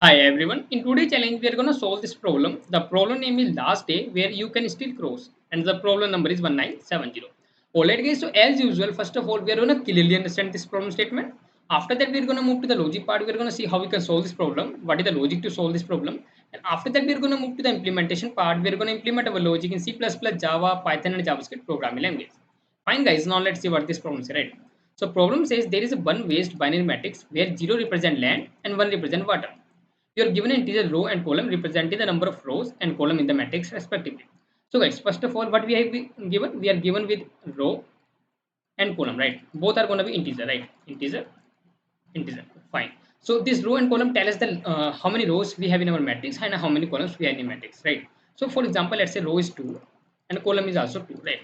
Hi everyone. In today's challenge, we are going to solve this problem. The problem name is last day where you can still cross, and the problem number is 1970. Alright, guys. So as usual, first of all, we are going to clearly understand this problem statement. After that, we are going to move to the logic part. We are going to see how we can solve this problem. What is the logic to solve this problem? And after that, we are going to move to the implementation part. We are going to implement our logic in C++, Java, Python, and JavaScript programming language. Fine, guys. Now let's see what this problem is. Right. So problem says there is a one waste binary matrix where zero represent land and one represent water. You are given an integer row and column representing the number of rows and column in the matrix respectively. So guys, first of all, what we have given? We are given with row and column, right? Both are going to be integer, right? Integer. Fine. So this row and column tell us the how many rows we have in our matrix and how many columns we have in the matrix, right? So for example, let's say row is 2 and column is also 2, right?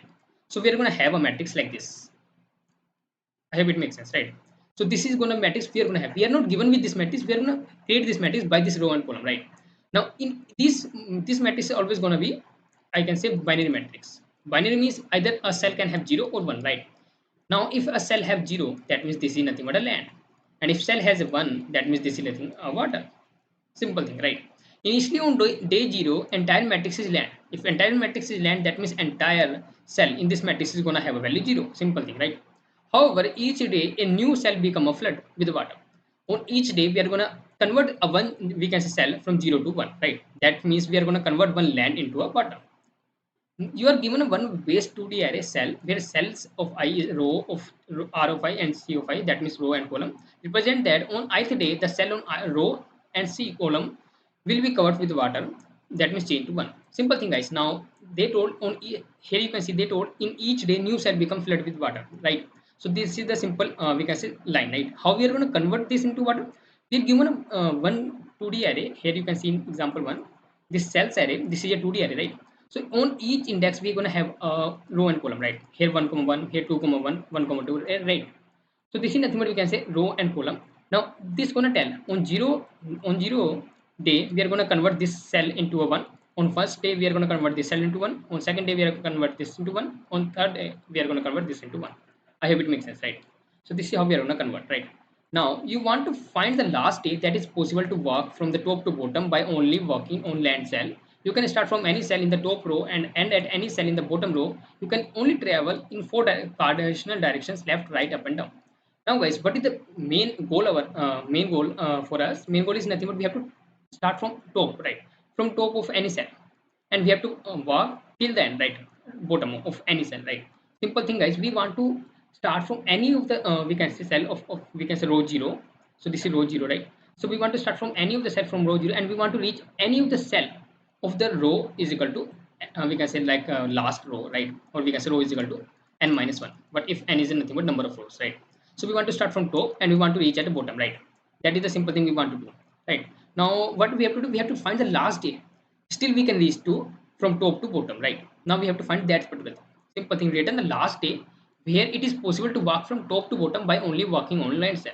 So we are going to have a matrix like this. I hope it makes sense, right? So this is going to matrix we are going to have. We are not given with this matrix. We are going to create this matrix by this row and column, right? Now in this matrix is always going to be, I can say, binary matrix. Binary means either a cell can have 0 or 1, right? Now if a cell have 0, that means this is nothing but a land, and if cell has a 1, that means this is nothing water. Simple thing, right? Initially on day 0, entire matrix is land. If entire matrix is land, that means entire cell in this matrix is going to have a value 0. Simple thing, right? However, each day a new cell become a flood with water. On each day, we are going to convert a one, we can say, cell from 0 to 1, right? That means we are going to convert one land into a water. You are given a one base 2D array cell where cells of I is row of R of I and C of I, that means row and column. Represent that on ith day the cell on row and C column will be covered with water. That means change to one. Simple thing, guys. Now they told here you can see they told in each day new cell become flooded with water, right? So this is the simple we can say line, right? How we are going to convert this into water? We're given a one 2D array. Here you can see in example one, this cells array. This is a 2D array, right? So on each index we're going to have a row and column, right? Here 1 comma 1, here 2 comma 1, 1 comma 2, right? So this is nothing but we can say row and column. Now this going to tell on 0 day we are going to convert this cell into a 1. On first day we are going to convert this cell into 1. On second day we are going to convert this into 1. On third day we are going to convert this into 1. I hope it makes sense, right? So this is how we are going to convert, right? Now you want to find the last day that is possible to walk from the top to bottom by only walking on land cell. You can start from any cell in the top row and end at any cell in the bottom row. You can only travel in four cardinal directions: left, right, up, and down. Now, guys, what is the main goal? Our main goal for us, main goal is nothing but we have to start from top, right? From top of any cell, and we have to walk till the end, right? Bottom of any cell, right? Simple thing, guys. We want to start from any of the we can say cell of we can say row 0. So this is row 0, right? So we want to start from any of the cell from row 0, and we want to reach any of the cell of the row is equal to we can say like last row, right? Or we can say row is equal to n minus 1. But if n is nothing but number of rows, right? So we want to start from top and we want to reach at the bottom, right? That is the simple thing we want to do, right? Now what we have to do, we have to find the last day still we can reach to from top to bottom, right? Now we have to find that particular simple thing, return the last day where it is possible to walk from top to bottom by only walking on line cell.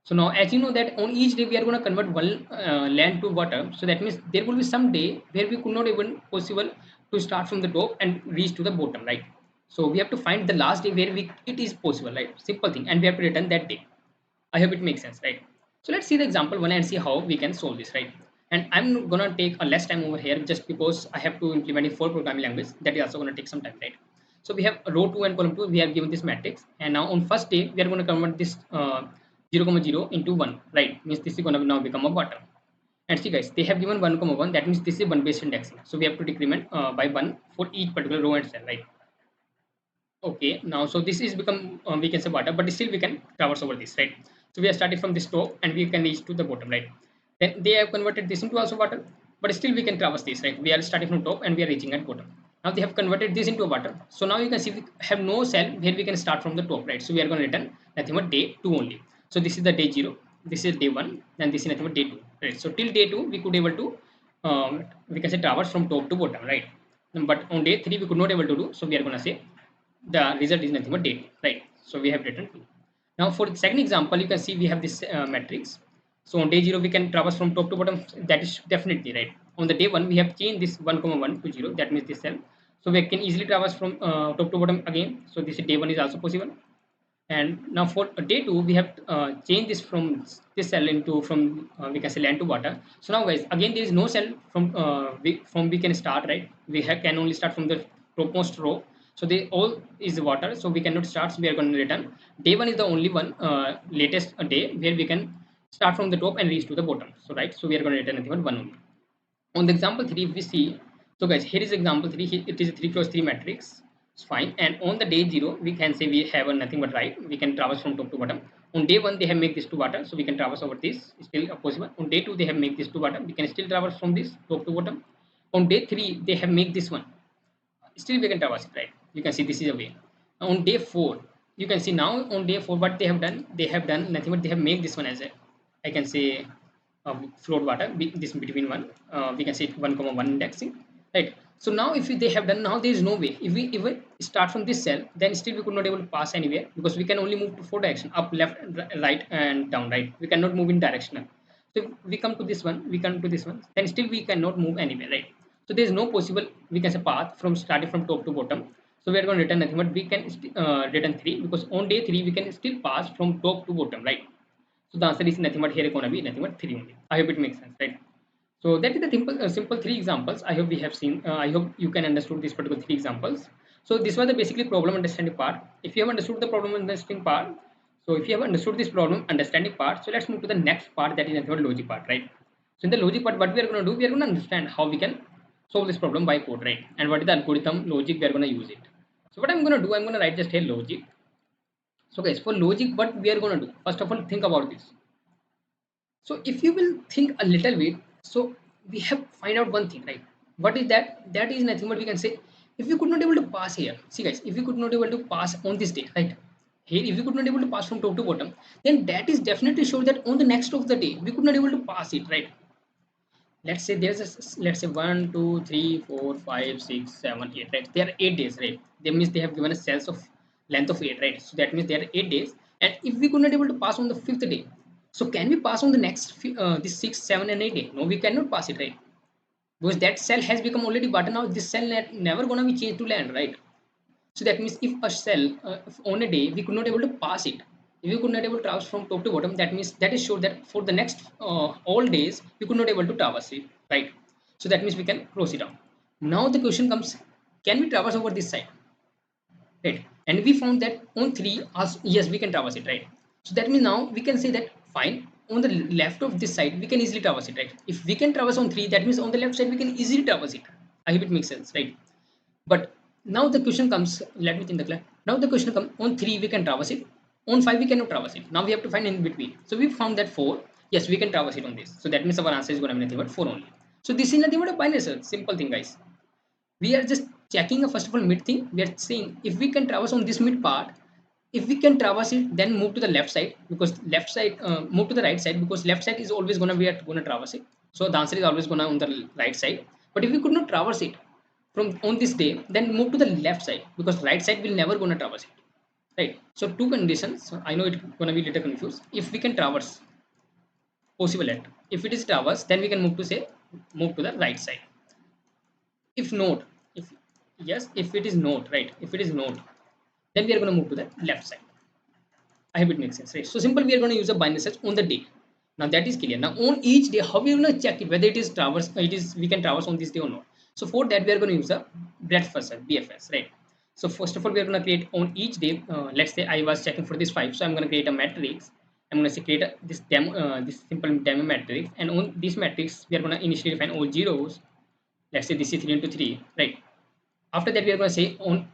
So now as you know that on each day we are going to convert one land to water. So that means there will be some day where we could not even possible to start from the top and reach to the bottom, right? So we have to find the last day where we it is possible, right? Simple thing, and we have to return that day. I hope it makes sense, right? So let's see the example one and see how we can solve this, right? And I'm gonna take a less time over here just because I have to implement a full programming language. That is also gonna take some time, right? So we have row 2 and column 2. We have given this matrix, and now on first day we are going to convert this 0 comma 0 into 1, right? Means this is going to now become a water. And see, guys, they have given 1 comma 1. That means this is one based indexing. So we have to decrement by 1 for each particular row and cell, right? Okay, now so this is become we can say water, but still we can traverse over this, right? So we are starting from this top and we can reach to the bottom, right? Then they have converted this into also water, but still we can traverse this, right? We are starting from top and we are reaching at bottom. Now they have converted this into water. So now you can see we have no cell where we can start from the top, right? So we are going to return nothing but day 2 only. So this is the day 0, this is day 1, and this is nothing but day 2, right? So till day 2 we could able to we can say traverse from top to bottom, right? But on day 3 we could not able to do. So we are going to say the result is nothing but date, right? So we have written 2. Now for the second example, you can see we have this matrix. So on day 0 we can traverse from top to bottom. That is definitely right. On the day 1 we have changed this 1 comma 1 to 0, that means this cell. So we can easily traverse from top to bottom again. So this day 1 is also possible. And now for day 2 we have changed this from this cell into from we can say land to water. So now guys, again there is no cell from we can start, right? We can only start from the topmost row. So they all is water, so we cannot start, so we are going to return day 1 is the only one latest day where we can start from the top and reach to the bottom. So right, so we are going to return nothing but 1 only. On the example 3 if we see, so guys here is example 3, it is a 3 cross 3 matrix. It's fine. And on the day 0 we can say we have a nothing but right, we can traverse from top to bottom. On day 1 they have make this to bottom, so we can traverse over this, still possible. On day 2 they have make this to bottom, we can still traverse from this top to bottom. On day 3 they have make this one, still we can traverse it, right? You can see this is a way. On day 4 you can see, now on day 4 what they have done nothing but they have made this one as a, I can say, float water this between one, we can say 1 comma 1 indexing, right? So now if they have done, now there is no way, if we start from this cell, then still we could not able to pass anywhere, because we can only move to 4 direction, up, left, right and down, right? We cannot move in directional. So if we come to this one, we come to this one, then still we cannot move anywhere, right? So there is no possible, we can say, path from starting from top to bottom. So we are going to return nothing but we can return 3, because on day 3 we can still pass from top to bottom, right? So the answer is nothing but here going to be nothing but 3 only. I hope it makes sense, right? So that is the simple 3 examples. I hope we have seen. I hope you can understood these particular 3 examples. So this was the basically problem understanding part. If you have understood the problem understanding part, so if you have understood this problem understanding part, so let's move to the next part, that is nothing but logic part, right? So in the logic part, what we are going to do, we are going to understand how we can solve this problem by code, right? And what is the algorithm logic we are going to use it. So what I'm going to do, I'm going to write just here logic. So guys, for logic, what we are going to do, first of all, think about this. So if you will think a little bit, so we have find out one thing, right? What is that? That is nothing but we can say, if we could not able to pass here, see guys, if we could not able to pass on this day, right? Here, if we could not able to pass from top to bottom, then that is definitely sure that on the next of the day we could not able to pass it, right? Let's say there's a let's say 1 2 3 4 5 6 7 8, right? There are 8 days, right? That means they have given a cells of length of 8, right? So that means there are 8 days. And if we could not able to pass on the fifth day, so can we pass on the next this 6 7 and 8 day? No, we cannot pass it, right? Because that cell has become already button. Now this cell never gonna be changed to land, right? So that means if a cell if on a day we could not able to pass it, if we could not able to traverse from top to bottom, that means that is sure that for the next all days we could not able to traverse it, right? So that means we can close it down. Now the question comes, can we traverse over this side, right? And we found that on 3 as yes we can traverse it, right? So that means now we can say that fine, on the left of this side we can easily traverse it, right? If we can traverse on 3, that means on the left side we can easily traverse it. I hope it makes sense, right? But now the question comes, let me think the class. Now the question comes, on 3 we can traverse it, on 5 we cannot traverse it. Now we have to find in between. So we found that 4, yes we can traverse it on this. So that means our answer is going to be nothing but 4 only. So this is nothing but a binary search, simple thing guys. We are just checking a first of all mid thing. We are saying if we can traverse on this mid part, if we can traverse it, then move to the left side, because left side move to the right side, because left side is always going to be going to traverse it. So the answer is always going to on the right side. But if we could not traverse it from on this day, then move to the left side, because right side will never going to traverse it, right? So two conditions. So I know it's going to be a little confused. If we can traverse, possible at, if it is traverse, then we can move to say move to the right side. If not, if yes, if it is not, right, if it is not, then we are going to move to the left side. I hope it makes sense, right? So simple, we are going to use a binary search on the day. Now that is clear. Now on each day, how we are going to check it whether it is traverse, it is we can traverse on this day or not. So for that we are going to use a breadth first search, BFS, right? So first of all, we are going to create on each day. Let's say I was checking for this 5, so I'm going to create a matrix. I'm going to create this demo, this simple demo matrix, and on this matrix we are going to initially define all zeros. Let's say this is 3 into 3, right? After that we are going to say on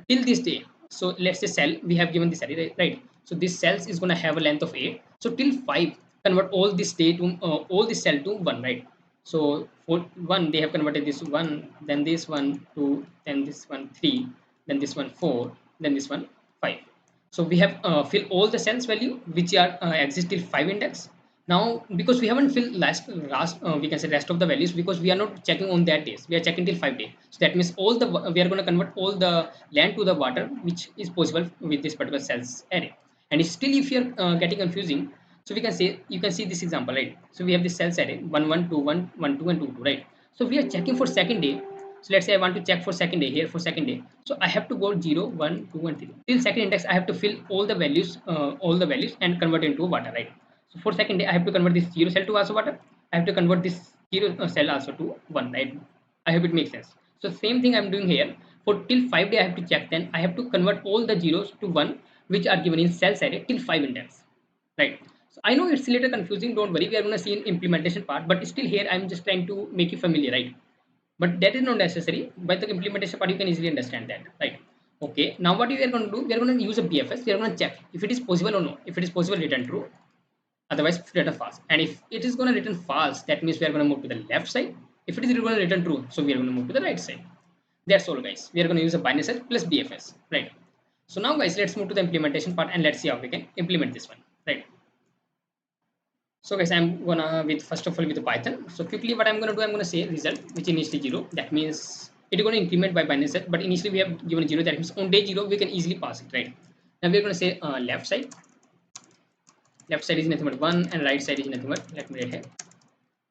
till this day. So let's say cell we have given this array, right? So this cells is going to have a length of 8. So till 5 convert all this day to all this cell to 1, right? So for 1 they have converted this 1, then this 1 2, then this one 3, then this one 4, then this one 5. So we have fill all the cells value which are exist till 5 index. Now because we haven't filled last we can say rest of the values, because we are not checking on that days, we are checking till 5 days. So that means all the we are going to convert all the land to the water which is possible with this particular cells array. And still if you are getting confusing, so we can say, you can see this example, right? So we have this cells array 1 1 2 1 1 2 and 2 2, right? So we are checking for second day. So let's say I want to check for second day here for second day. So I have to go 0, 1, 2, and 3 till second index. I have to fill all the values and convert into water, right? So for second day I have to convert this 0 cell to also water. I have to convert this 0 cell also to 1, right? I hope it makes sense. So same thing I'm doing here. For till 5 day I have to check, then I have to convert all the zeros to 1 which are given in cells array till 5 index, right? So I know it's a little confusing, don't worry, we are going to see in implementation part, but still here I'm just trying to make you familiar, right? But that is not necessary. By the implementation part you can easily understand that, right? Okay, now what we are going to do, we are going to use a bfs. We are going to check if it is possible or not. If it is possible, return true, otherwise return false. And if it is going to return false, that means we are going to move to the left side. If it is going to return true, so we are going to move to the right side. That's all, guys. We are going to use a binary search plus bfs, right? So now guys, let's move to the implementation part and let's see how we can implement this one, right? So guys, I'm gonna with first of all with the Python. So quickly what I'm gonna do, I'm gonna say result which initially 0. That means it is gonna increment by binary set, but initially we have given 0. That means on day 0 we can easily pass it, right? Now we're gonna say left side. Left side is nothing but 1 and right side is nothing but, let me write here,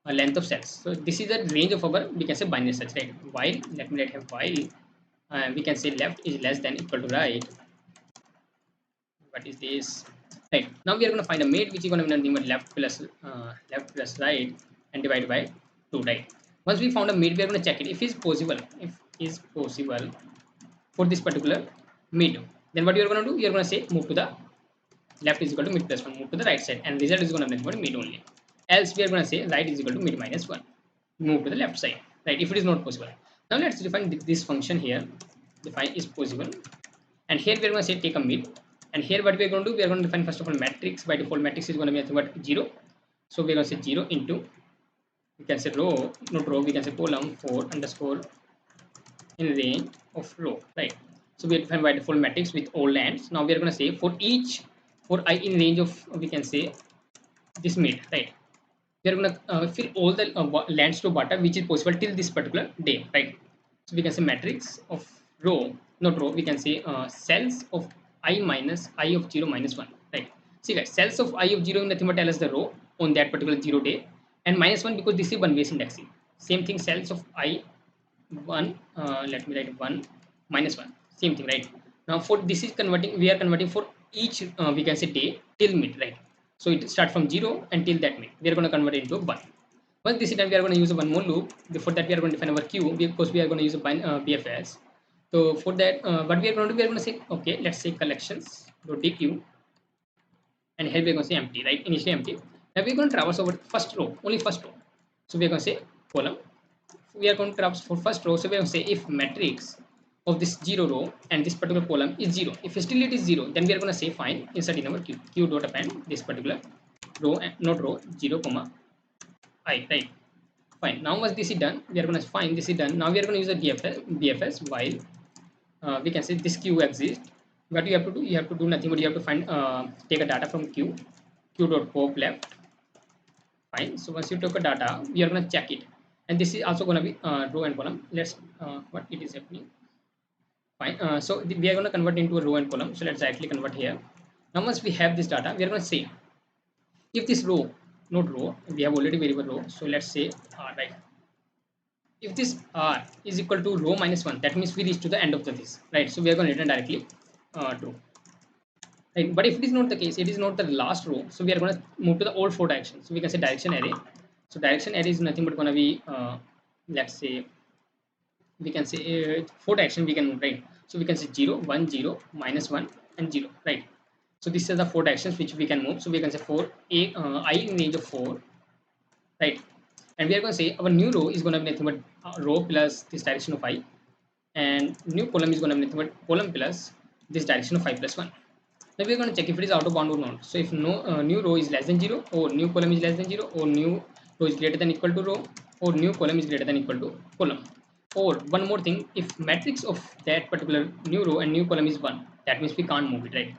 length of cells. So this is the range of our, we can say, binary search, right? While, let me write here, while we can say left is less than equal to right. What is this? Right, now we are going to find a mate which is going to be nothing but left plus right and divided by 2, right? Once we found a mate, we are going to check it if is possible, if is possible for this particular mid. Then what you are going to do, you are going to say move to the left is equal to mid plus 1, move to the right side, and result is going to be nothing but mid only. Else we are going to say right is equal to mid minus 1, move to the left side, right? If it is not possible, now let's define this function here. Define is possible, and here we are going to say take a mid. And here what we are going to do, we are going to define first of all matrix. By default matrix is going to be nothing but 0. So we are going to say 0 into, we can say row, not row, we can say column 4 underscore in range of row, right? So we are define by default matrix with all lands. Now we are going to say for each, for I in range of, we can say this mid, right? We are going to fill all the lands to water which is possible till this particular day, right? So we can say matrix of row, not row, we can say cells of I minus I of 0 minus 1, right? See guys, cells of I of 0 nothing but tell us the row on that particular 0 day, and minus 1 because this is one base indexing. Same thing, cells of I 1, let me write 1 minus 1, same thing, right? Now for this is converting, we are converting for each we can say day till mid, right? So it start from 0 until that mid, we are going to convert it into 1. Once this is done, we are going to use one more loop. Before that we are going to define our queue, because we are going to use a bfs. So for that what we are going to do, we are going to say okay, let's say collections dot dq, and here we are going to say empty, right? Initially empty. Now we are going to traverse over first row, only first row. So we are going to say column, we are going to traverse for first row. So we are going to say if matrix of this 0 row and this particular column is 0, if still it is 0, then we are going to say fine, insert in our q dot append this particular row, and not row, 0 comma I, right? Fine, now once this is done, we are going to find this is done. Now we are going to use the bfs while we can say this queue exists. What you have to do, you have to do nothing but you have to find take a data from q dot pop left. Fine, so once you took a data, we are going to check it, and this is also going to be row and column. Let's what it is happening. Fine, so we are going to convert into a row and column. So let's actually convert here. Now once we have this data, we are going to say if this row, not row, we have already variable row, so let's say right, if this r is equal to row minus 1, that means we reach to the end of this, right? So we are going to return directly true, right? But if it is not the case, it is not the last row, so we are going to move to the all 4 directions. So we can say direction array. So direction array is nothing but going to be let's say we can say 4 direction we can move, right? So we can say 0 1 0 minus 1 and 0, right? So this is the 4 directions which we can move. So we can say 4 a I in range of 4, right? And we are going to say our new row is going to be nothing but row plus this direction of I, and new column is going to be nothing but column plus this direction of I plus 1. Now we are going to check if it is out of bound or not. So if no new row is less than 0, or new column is less than 0, or new row is greater than equal to row, or new column is greater than equal to column. Or one more thing, if matrix of that particular new row and new column is 1, that means we can't move it, right?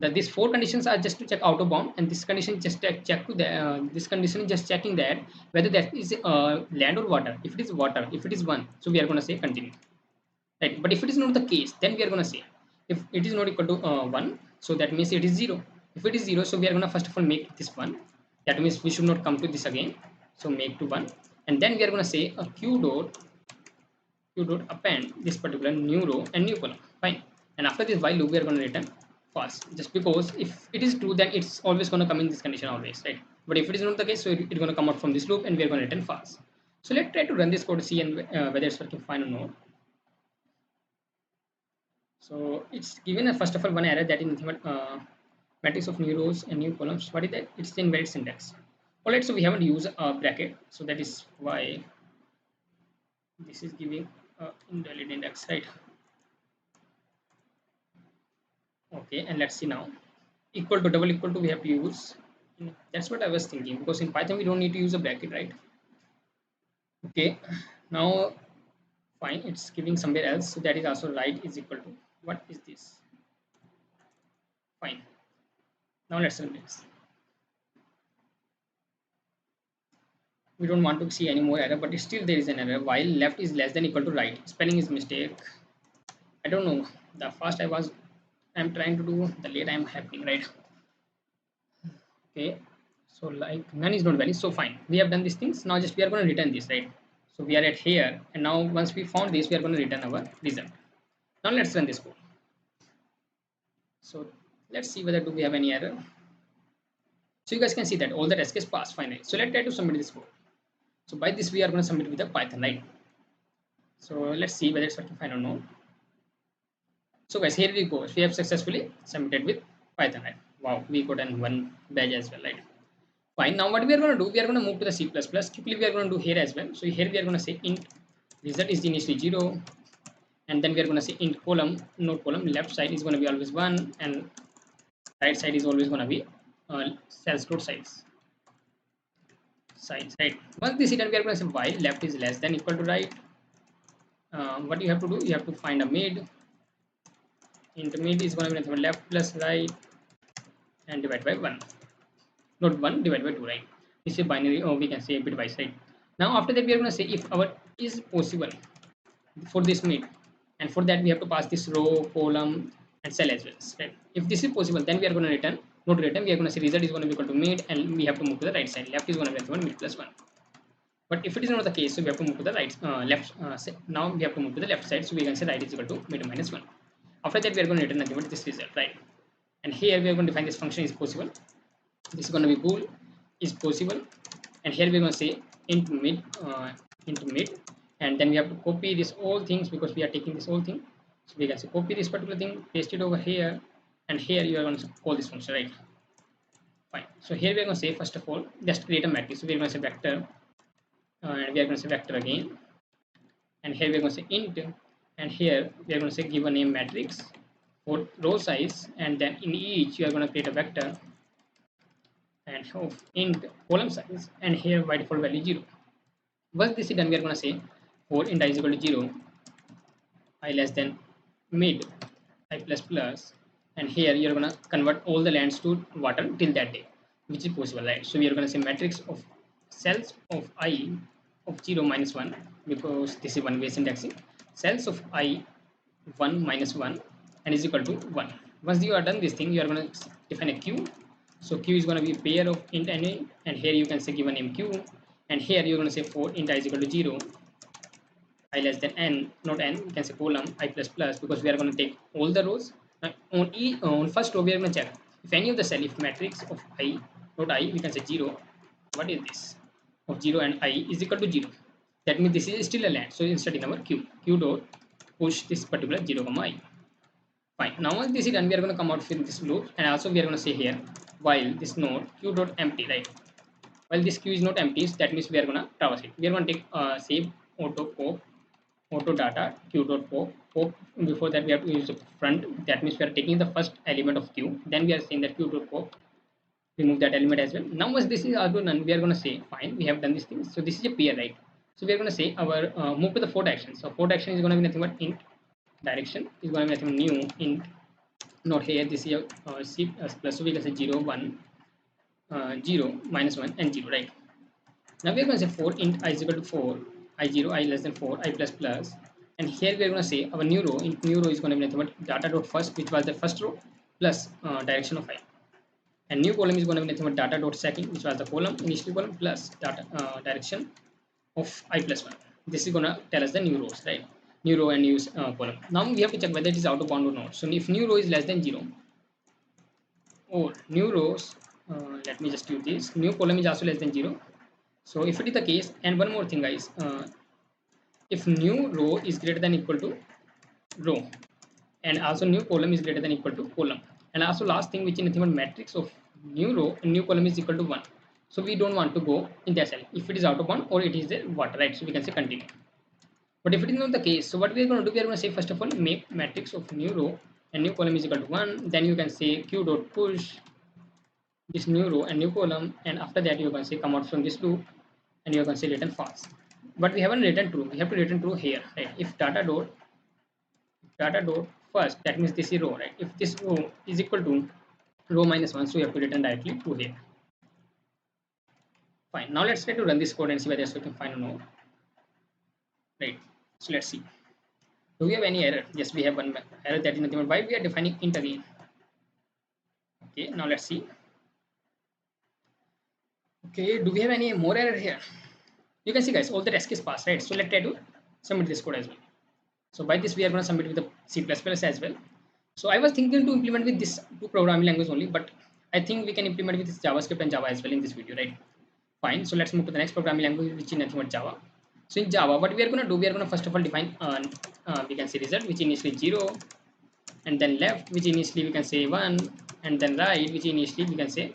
That these 4 conditions are just to check out of bound, and this condition just check to the this condition is just checking that whether that is land or water. If it is water, if it is 1, so we are going to say continue, right? But if it is not the case, then we are going to say if it is not equal to 1, so that means it is 0. If it is 0, so we are going to first of all make this 1. That means we should not come to this again, so make to 1, and then we are going to say a q q dot append this particular new row and new column. Fine. And after this while loop, we are going to return false, just because if it is true, then it's always going to come in this condition always, right? But if it is not the case, so it's going to come out from this loop and we are going to return false. So let's try to run this code, see and whether it's working fine or not. So it's given a first of all one error, that is nothing but matrix of new rows and new columns. What is that? It's the invalid syntax. Alright, so we haven't used a bracket, so that is why this is giving invalid index, right? Okay, and let's see now. Equal to, double equal to, we have to use. That's what I was thinking, because in Python we don't need to use a bracket, right? Okay, now fine, it's giving somewhere else, so that is also right is equal to, what is this? Fine. Now let's run this. We don't want to see any more error, but still there is an error. While left is less than equal to right, spelling is mistake. I don't know, the fast I'm trying to do, the late I'm happening, right? Okay, so like none is not valid, so fine, we have done these things. Now just we are going to return this, right? So we are at here, and now once we found this, we are going to return our result. Now let's run this code. So let's see whether do we have any error. So you guys can see that all the test case passed finally. So let's try to submit this code. So by this we are going to submit with the Python, right? So let's see whether it's working fine or not. So guys, here we go. We have successfully submitted with Python, right? Wow, we got an one badge as well, right? Fine. Now what we are going to do, we are going to move to the C++. Quickly we are going to do here as well. So here we are going to say int result is initially 0, and then we are going to say int column, node column, left side is going to be always 1, and right side is always going to be cells dot size, right? Once this is done, we are going to say while left is less than equal to right. What you have to do, you have to find a mid. Int mid is going to be left plus right and divide by 1. Not 1 divided by 2, right? This is binary, or we can say bitwise, right? Now after that we are going to say if our is possible for this mid, and for that we have to pass this row, column and cell as well, right? If this is possible, then we are going to return, not return, we are going to say result is going to be equal to mid, and we have to move to the right side. Left is going to be mid plus 1. But if it is not the case, so we have to move to the right, left. Now we have to move to the left side, so we can say right is equal to mid minus 1. After that we are going to return nothing but this result, right? And here we are going to define this function is possible. This is going to be bool is possible, and here we are going to say int mid, and then we have to copy this all things, because we are taking this whole thing. So we can say copy this particular thing, paste it over here, and here you are going to call this function, right? Fine. So here we are going to say first of all just create a matrix. So we are going to say vector, and we are going to say vector again, and here we are going to say int, and here we are going to say give a name matrix for row size, and then in each you are going to create a vector and of int column size, and here by default value 0. Once this is done, we are going to say for int I is equal to 0, I less than mid I plus plus, and here you are going to convert all the lands to water till that day, which is possible, right? So we are going to say matrix of cells of I of 0 minus 1, because this is one way indexing, cells of I 1 minus 1 and is equal to 1. Once you are done this thing, you are going to define a queue. So q is going to be a pair of int and int, and here you can say give a name q, and here you're going to say for int I is equal to 0, I less than n, not n, you can say column I plus plus, because we are going to take all the rows. On first row we are going to check if any of the cell, if matrix of I not I, we can say 0, what is this, of 0 and I is equal to 0, that means this is still a land. So insert in our q dot push this particular 0 comma I. Fine. Now once this is done, we are going to come out with this loop, and also we are going to say here while this node q dot empty, right? While this queue is not empty, that means we are going to traverse it. We are going to take save auto pop auto data q dot pop. Before that we have to use the front, that means we are taking the first element of q, then we are saying that q dot pop, remove that element as well. Now once this is also done, we are going to say fine, we have done this thing. So this is a pair, right? So we are going to say our move to the fourth action. So fourth action is going to be nothing but int direction is going to be nothing new int, not here, this is a c plus, so we can say 0 1 0 minus 1 and 0, right? Now we are going to say for int I is equal to 4, I0, I less than 4, I plus plus, and here we are going to say our new row, int new row is going to be nothing but data dot first, which was the first row, plus direction of I, and new column is going to be nothing but data dot second, which was the column, initial column, plus data direction of I plus 1. This is going to tell us the new rows, right? new row and new column. Now we have to check whether it is out of bound or not. So if new row is less than 0 or new rows, let me just do this, new column is also less than 0. So if it is the case, and one more thing guys, if new row is greater than equal to row, and also new column is greater than equal to column, and also last thing which is nothing but matrix of new row and new column is equal to 1. So we don't want to go in that cell if it is out of bound or it is the what, right? So we can say continue. But if it is not the case, so what we are going to do, we are going to say first of all make matrix of new row and new column is equal to 1. Then you can say q dot push this new row and new column, and after that you can say come out from this loop and you can say return false. But we haven't written true, we have to return true here, right? If data dot first, that means this is row, right? If this row is equal to row minus 1, so you have to return directly true here. Fine. Now let's try to run this code and see whether we can find or no, right? So let's see, do we have any error? Yes, we have one error, that is nothing but why we are defining int again. Okay, now let's see. Okay, do we have any more error here? You can see guys, all the test case passed, right? So let's try to submit this code as well. So by this we are going to submit with the C++ as well. So I was thinking to implement with this two programming language only, but I think we can implement with this JavaScript and Java as well in this video, right? Fine. So let's move to the next programming language, which is nothing but Java. So in Java, what we are going to do, we are going to first of all define we can say result, which initially 0, and then left, which initially we can say 1, and then right, which initially we can say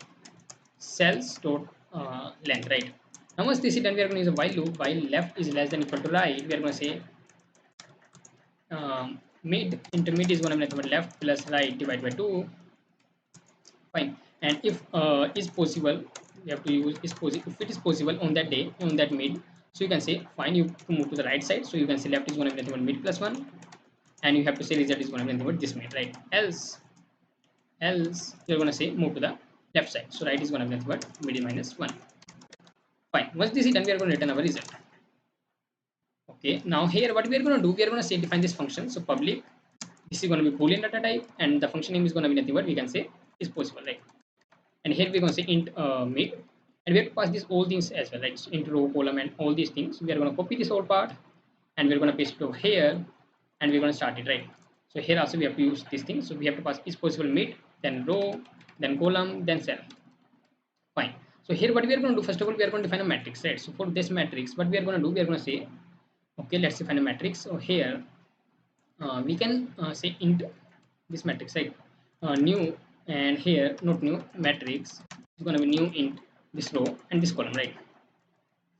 cells dot length, right? Now once this is done, we are going to use a while loop. While left is less than equal to right, we are going to say mid into mid is going to be nothing but left plus right divided by 2. Fine. And if is possible, we have to use is possible. If it is possible on that day, on that mid, so you can say fine, you to move to the right side, so you can say left is going to be nothing but mid plus 1, and you have to say result is going to be nothing but this mid, right? Else you're going to say move to the left side, so right is going to be nothing but mid minus 1. Fine. Once this is done, we are going to return our result. Okay, now here what we are going to do, we are going to say define this function. So public, this is going to be boolean data type, and the function name is going to be nothing but we can say is possible, right? And here we're going to say int mid, and we have to pass these all things as well, right? So int row, column, and all these things. We are going to copy this whole part, and we're going to paste it over here, and we're going to start it, right? So here also we have to use these things. So we have to pass is possible mid, then row, then column, then cell. Fine. So here what we are going to do, first of all, we are going to define a matrix, right? So for this matrix, what we are going to do, we are going to say, okay, let's define a matrix. So here we can say int this matrix, right? New, and here not new, matrix is going to be new int this row and this column, right?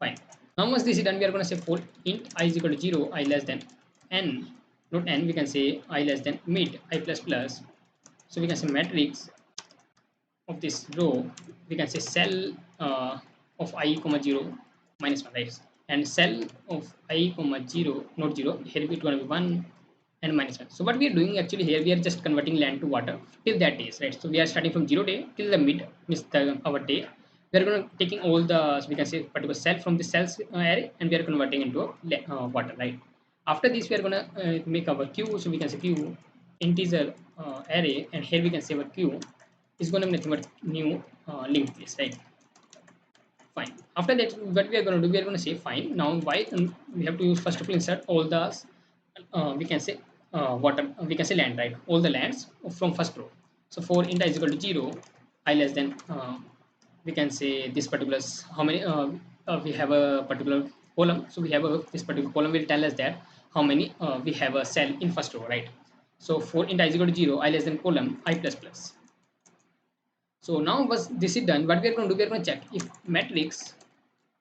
Fine. Now once this is done, we are going to say for int I is equal to 0, I less than n, not n, we can say I less than mid I plus plus. So we can say matrix of this row, we can say cell of I comma 0 minus 1, right? And cell of I comma 0 not 0, here it's going to be 1 and minus 1. So what we are doing actually here, we are just converting land to water till that days, right? So we are starting from 0 day till the mid, means our day. We are going to taking all the, so we can say particular cell from the cells array, and we are converting into water, right? After this we are going to make our queue. So we can say queue integer array, and here we can say our queue is going to be nothing but new linked list, right? Fine. After that, what we are going to do, we are going to say fine. Now why we have to use first of all insert all the we can say water, we can say land, right? All the lands from first row. So for int I is equal to 0, I less than we can say this particular how many we have a particular column. So we have this particular column will tell us that how many we have a cell in first row, right? So for int I is equal to 0, I less than column I plus plus. So now once this is done, what we are going to do, we are going to check if matrix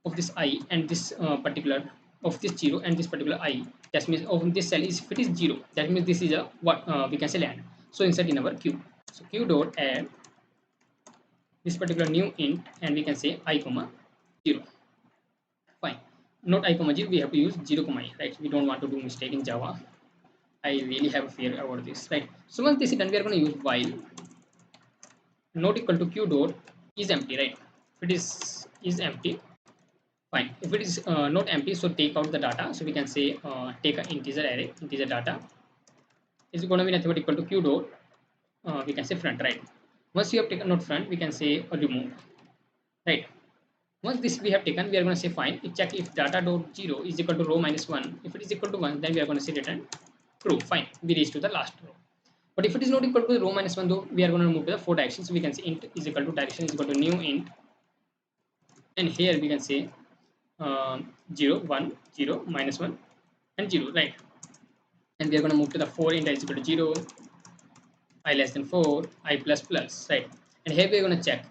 of this I and this particular of this 0 and this particular I, that means of this cell is, if it is 0, that means this is a what we can say land. So insert in our queue. So queue dot add this particular new int, and we can say I comma 0. Fine. Not I comma 0, we have to use 0 comma I, right? We don't want to do mistake in Java. I really have a fear about this, right? So once this is done, we are going to use while not equal to q dot is empty, right? If it is empty, fine. If it is not empty, so take out the data. So we can say take an integer array, integer data is going to be nothing but equal to q dot we can say front, right? Once you have taken not front, we can say remove, right? Once this we have taken, we are going to say fine. If check if data dot 0 is equal to row minus 1. If it is equal to 1, then we are going to say return true. Fine. We reach to the last row. But if it is not equal to row minus 1, though, we are going to move to the 4 direction. So we can say int is equal to direction is equal to new int. And here we can say 0, 1, 0, minus 1, and 0, right? And we are going to move to the 4 int is equal to 0, I less than 4, I plus plus, right? And here we are going to check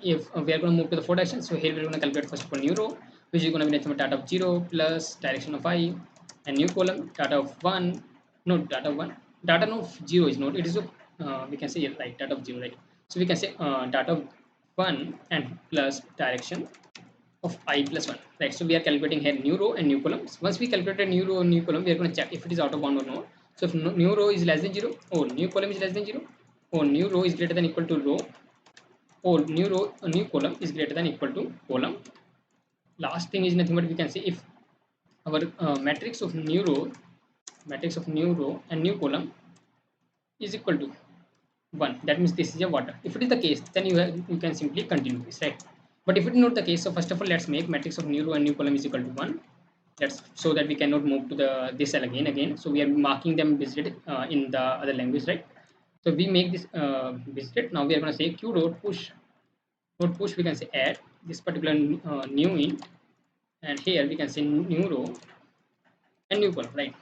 if we are going to move to the 4 direction. So here we are going to calculate first of all new row, which is going to be nothing but data of 0 plus direction of I, and new column data of 1, no data of 1, data of 0 is not, it is a we can say yeah, right, data of 0, right? So we can say data of 1 and plus direction of I plus 1, right? So we are calculating here new row and new columns. Once we calculate a new row and new column, we are going to check if it is out of bound or not. So if new row is less than 0, or new column is less than 0, or new row is greater than equal to row, or new row new column is greater than equal to column. Last thing is nothing but we can say if our matrix of new row and new column is equal to 1, that means this is a water. If it is the case, then you can simply continue this, right? But if it is not the case, so first of all let's make matrix of new row and new column is equal to 1. That's so that we cannot move to the this cell again. So we are marking them visited in the other language, right? So we make this visited. Now we are going to say q dot push, we can say add this particular new int, and here we can say new row and new column, right?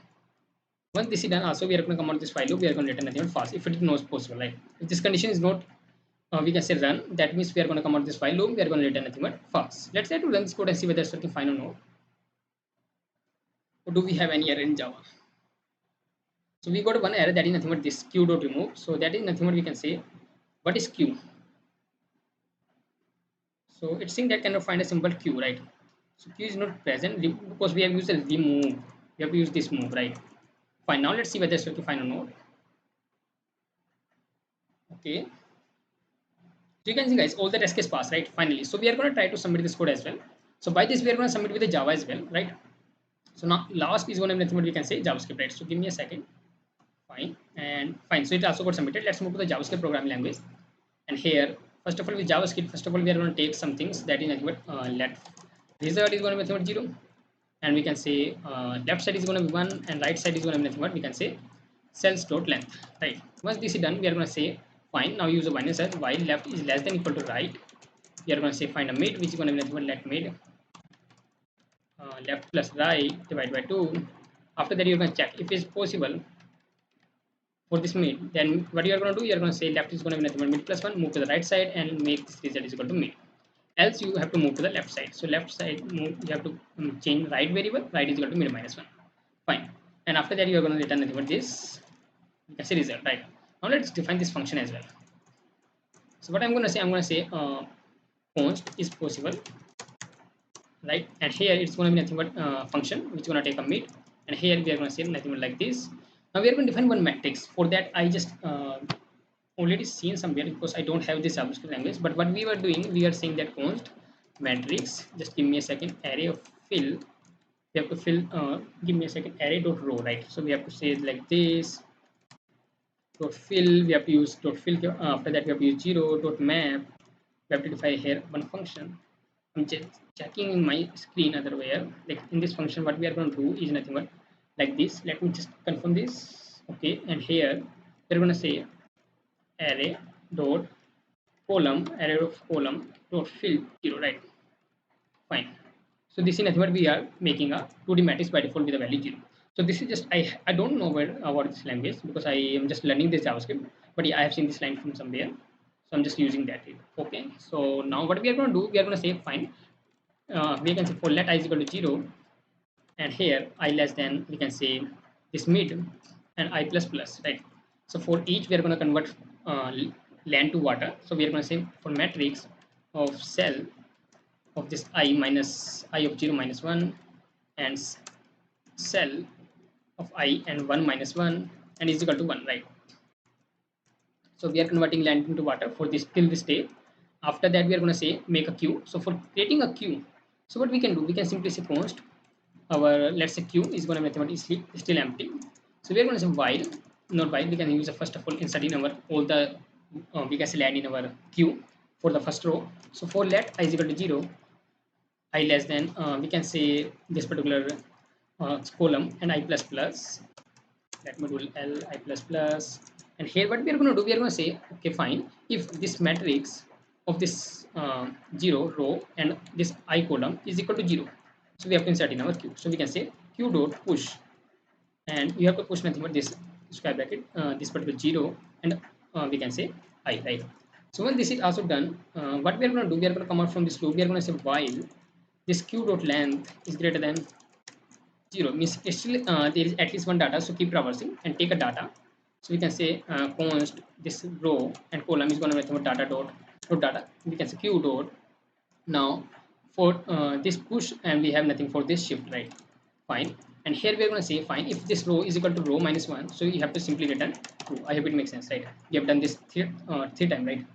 Once this is done, also we are going to come out this file loop. We are going to return nothing but false if it is not possible, right? If this condition is not we can say run, that means we are going to come out this file loop. We are going to return nothing but false. Let's try to run this code and see whether it's working fine or not. Or do we have any error in Java? So we got one error, that is nothing but this q dot remove. So that is nothing but we can say what is q. So it's saying that cannot find a simple q, right? So q is not present because we have used a remove. We have to use this move, right? Fine. Now let's see whether it's working fine or not. Okay. So you can see guys, all the test case passed, right? Finally. So we are going to try to submit this code as well. So by this we are going to submit with the Java as well, right? So now last is going to be nothing but we can say JavaScript, right? So give me a second. Fine and fine. So it also got submitted. Let's move to the JavaScript programming language. And here, first of all, with JavaScript, first of all, we are going to take some things that is nothing but let result is going to be nothing but 0, and we can say left side is going to be 1, and right side is going to be nothing but we can say cells dot length, right? Once this is done, we are going to say fine. Now use a binary search while left is less than equal to right. We are going to say find a mid, which is going to be nothing but let mid left plus right divided by 2. After that, you can check if it's possible for this mid, then what you are going to do, you are going to say left is going to be nothing but mid plus 1, move to the right side and make this result is equal to mid. Else you have to move to the left side. So left side move, you have to change right variable, right is equal to mid minus 1. Fine. And after that you are going to return nothing but this, you can say result, right? Now let's define this function as well. So what I'm going to say, I'm going to say const is possible, right? And here it's going to be nothing but function which is going to take a mid, and here we are going to say nothing but like this. Now we are going to define one matrix. For that I just already seen somewhere because I don't have this JavaScript language. But what we were doing, we are saying that const matrix. Just give me a second. Array of fill. We have to fill. Give me a second. Array dot row, right? So we have to say it like this. Dot fill. We have to use dot fill. After that we have to use 0 dot map. We have to define here one function. I'm checking in my screen otherwise. Like in this function, what we are going to do is nothing but like this. Let me just confirm this. Okay, and here we're going to say array dot column, array of column dot fill 0, right? Fine. So this is nothing but we are making a 2D matrix by default with a value 0. So this is just I don't know where about this language because I am just learning this JavaScript, but yeah, I have seen this line from somewhere, so I'm just using that. Okay. So now what we are going to do, we are going to say fine. We can say for let I is equal to 0, and here I less than we can say this mid and I plus plus, right? So for each we are going to convert land to water. So we are going to say for matrix of cell of this I minus I of 0 minus 1 and cell of I and 1 minus 1 and is equal to 1, right? So we are converting land into water for this till this day. After that we are going to say make a queue. So for creating a queue, so what we can do, we can simply say const our, let's say queue is going to be mathematically still empty. So we are going to say while, not while, we can use the first of all insert in our all the we can say land in our queue for the first row. So for let I is equal to 0, I less than we can say this particular column and I plus plus. Let me do L I plus plus. And here what we are going to do, we are going to say okay fine, if this matrix of this 0 row and this I column is equal to 0, so we have to insert in our q. So we can say q dot push, and you have to push nothing but this square bracket this particular 0 and we can say I, right? So when this is also done, what we are going to do, we are going to come out from this loop. We are going to say while this q dot length is greater than 0, means still there is at least one data, so keep traversing and take a data. So we can say const this row and column is going to be data dot data. We can say q dot now for this push, and we have nothing for this shift, right? Fine. And here we are going to say fine, if this row is equal to row minus 1, so you have to simply return true. I hope it makes sense, right? We have done this three times, right?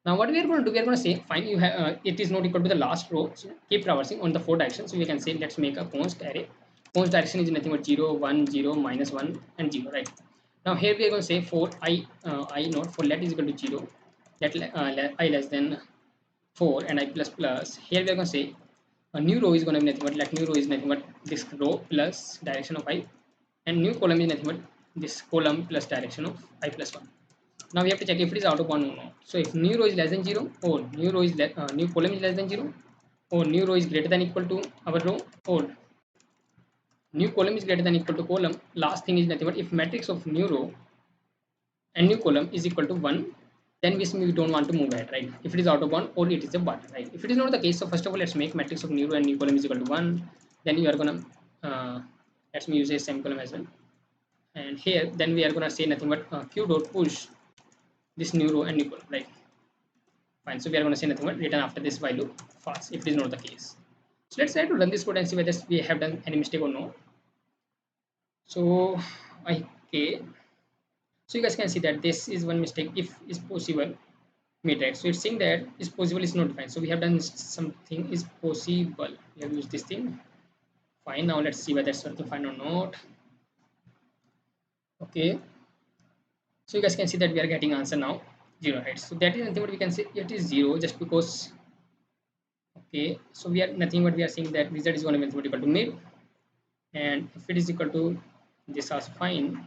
Now what we are going to do, we are going to say fine, you have it is not equal to the last row, so keep traversing on the 4 directions. So we can say let's make a const array. Const direction is nothing but 0 1 0 minus 1 and 0, right? Now here we are going to say for I not for let is equal to 0, let I less than 4 and I plus plus. Here we are going to say a new row is going to be nothing but like new row is nothing but this row plus direction of I, and new column is nothing but this column plus direction of I plus 1. Now we have to check if it is out of bound or not. So if new row is less than 0, or new row is new column is less than 0, or new row is greater than equal to our row, or new column is greater than equal to column, last thing is nothing but if matrix of new row and new column is equal to 1, then we don't want to move ahead, right? If it is out of bound or it is a button, right? If it is not the case, so first of all let's make matrix of new row and new column is equal to 1. Then you are gonna let me use a semicolon as well. And here then we are gonna say nothing but q dot push this new row and new column, right? Fine. So we are going to say nothing but return after this while loop false if it is not the case. So let's try to run this code and see whether we have done any mistake or no. So okay. So you guys can see that this is one mistake. If is possible, made, right? So it's saying that is possible is not defined. So we have done something is possible. We have used this thing. Fine. Now let's see whether it's working fine or not. Okay. So you guys can see that we are getting answer now 0, right? So that is nothing but we can say it is 0 just because. Okay, so we are nothing but we are saying that result is going to be equal to mid, and if it is equal to this also fine,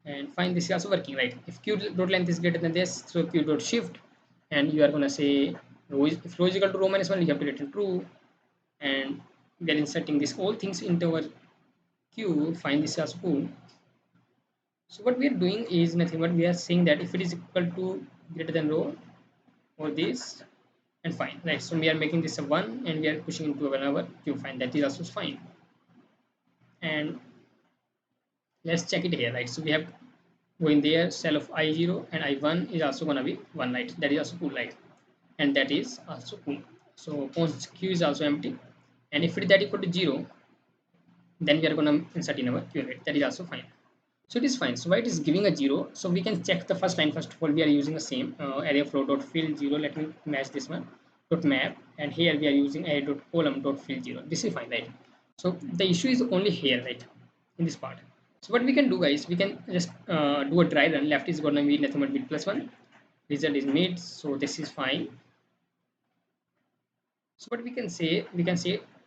and fine this is also working, right? If q dot length is greater than this, so q dot shift, and you are going to say row is, if row is equal to row minus 1, you have to return true, and we are inserting this all things into our queue. Fine, this is also cool. So what we are doing is nothing but we are saying that if it is equal to greater than row or this, and fine, right? So we are making this a 1 and we are pushing into another queue. Fine, that is also fine. And let's check it here, right? So we have going there cell of I0 and I1 is also gonna be 1, right? That is also cool, right? And that is also cool. So const q is also empty, and if it is that equal to 0, then we are gonna insert in our queue, right? That is also fine. So it is fine. So why it is giving a 0? So we can check the first line. First of all, we are using the same array flow dot fill 0. Let me match this one dot map, and here we are using array dot column dot fill 0. This is fine, right? So the issue is only here, right, in this part. So what we can do, guys, we can just do a dry run. Left is going to be nothing but mid plus 1. Result is mid, so this is fine. So what we can say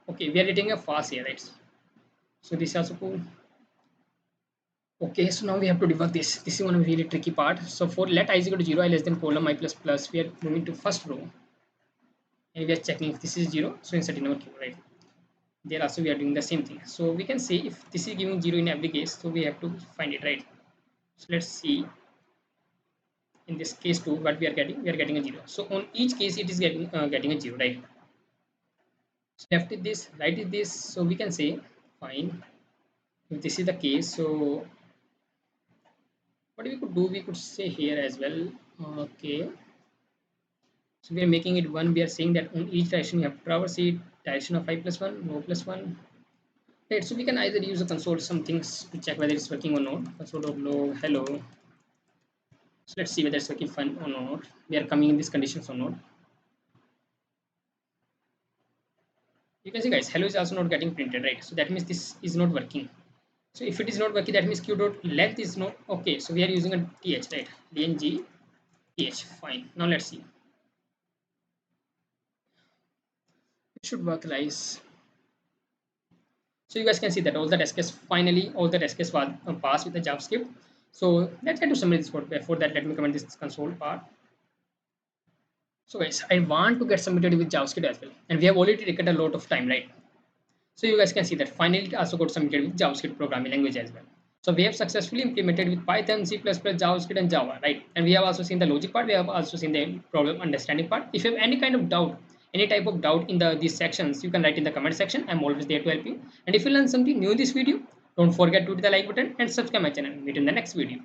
okay, we are getting a fast here, right? So this is also cool. Okay, so now we have to debug this. This is one of the really tricky part. So for let I is equal to 0, I less than column I plus plus, we are moving to first row, and we are checking if this is 0, so insert in our queue, right? There also we are doing the same thing. So we can say if this is giving 0 in every case, so we have to find it, right? So let's see. In this case too, what we are getting a 0. So on each case, it is getting a 0, right? So left is this, right is this. So we can say fine. If this is the case, so what we could do, we could say here as well. Okay, so we are making it 1. We are saying that on each direction you have to traverse it, direction of I plus 1, row plus 1, right? So we can either use a console some things to check whether it's working or not. Console.log hello. So let's see whether it's working fine or not. We are coming in these conditions or not. You can see, guys, hello is also not getting printed, right? So that means this is not working. So if it is not working, that means q dot length is not okay. So we are using a th, right? Lng th. Fine. Now let's see. should work guys. So you guys can see that all the test case finally all the test case was passed with the JavaScript. So let's get to summary this code. Before that, let me comment this console part. So guys, I want to get submitted with JavaScript as well, and we have already taken a lot of time, right? So you guys can see that finally it also got submitted with JavaScript programming language as well. So we have successfully implemented with Python, C++, JavaScript, and Java, right? And we have also seen the logic part. We have also seen the problem understanding part. If you have any kind of doubt, any type of doubt in these sections, you can write in the comment section. I'm always there to help you. And if you learn something new in this video, don't forget to hit the like button and subscribe my channel. Meet you in the next video.